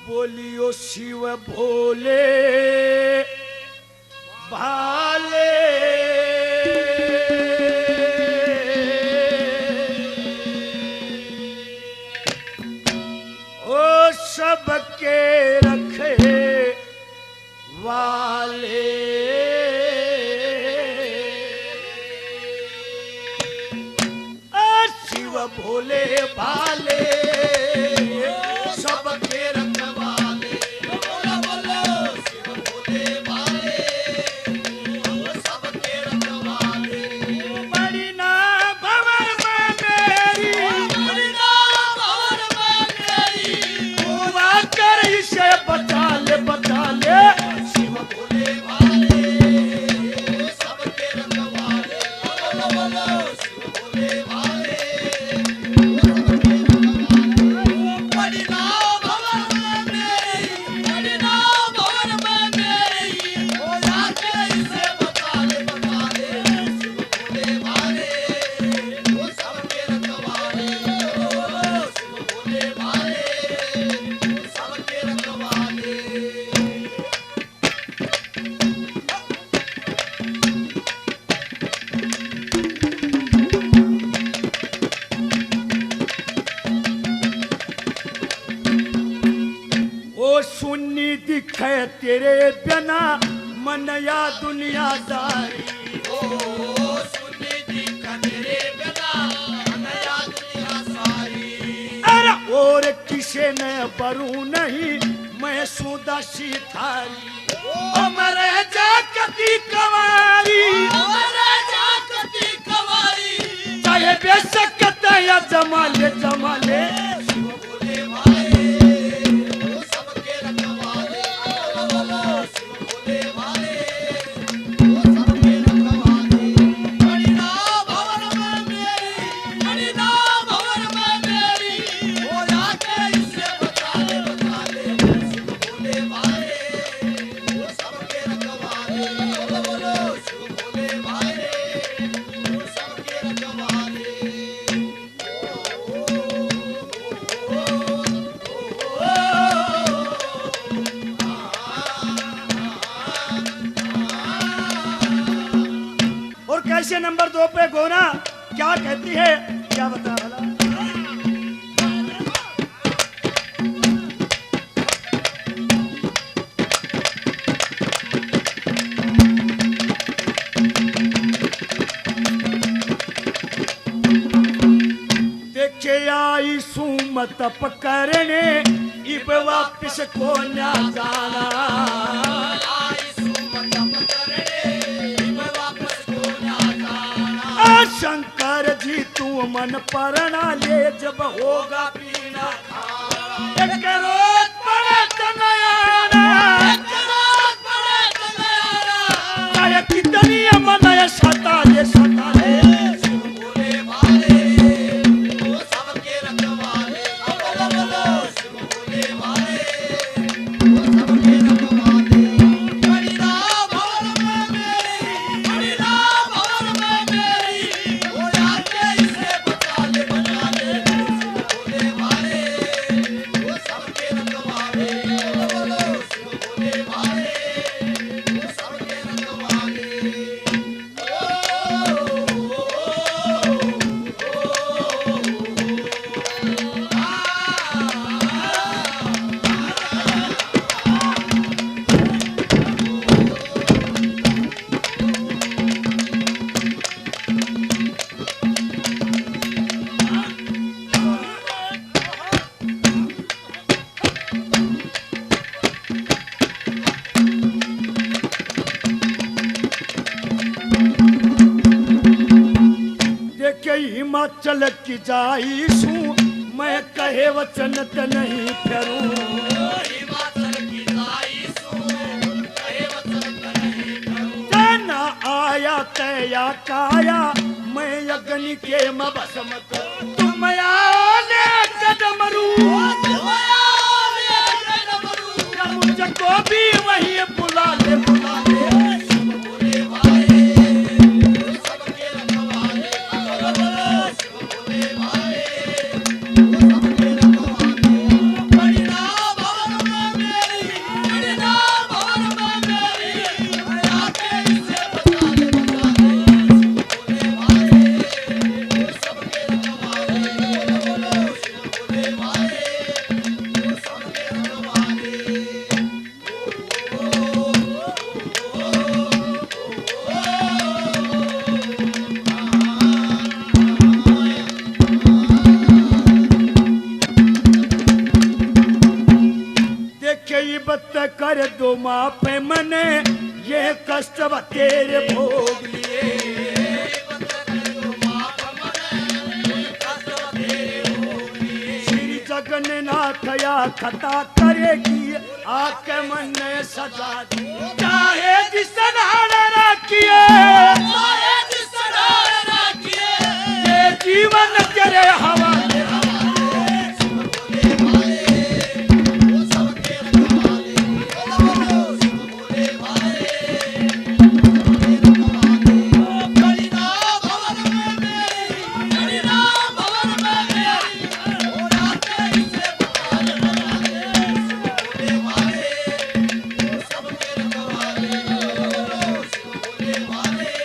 बोलियो शिव भोले भाले ओ सबके रखे वाले शिव भोले भाले सबके रखवाले बोलो बोलो शिव भोले भाले सबके रखवाले बड़ी ना भंवर में मेरी बड़ी ना भंवर में मेरी हुआ कर इसे बचा ले शिव भोले भाले सबके रखवाले बोलो बोलो शिव भोले भाले सुन्नी दिखे तेरे बिना मन या दुनियादारी ओ सुन्नी दिखे तेरे बिना मन या दुनिया सारी अरे और किसे ने बरू नहीं मैं सुदासी थारी अमरे जाकती कवारी चाहे बेशकत या जमाले शिव भोले भाले कैसे नंबर 2 पे गोना क्या कहती है क्या बता भला देखे आई सुमत पकड़ने इब वापिस को ना जाना शंकर जी तू मन परना ले जब होगा पीना एक रोज पड़े तनयाना चाहे कितनी मन सता ले शिव भोले भाले वो सबके रखवाले बोलो शिव भोले भाले वो सबके रखवाले बड़ी ना भंवर में मेरी बड़ी ना भंवर में मेरी हिमाचल की जाई सू मैं कहे वचन त नहीं फेरूं हिमाचल की जाई सू कहे वचन त नहीं फेरूं जना आया तया काया मैं अग्नि के मबसम तुम आने कदमरू मुझको भी वही बुला ले शिव भोले भाले कई बत कर दो माफ मने ये कष्ट तेरे भोग लिए श्री जगन्नाथ या खता करेगी आपके मन ने सजा दी चाहे जिस रखिए ये जीवन तेरे हवाले वाले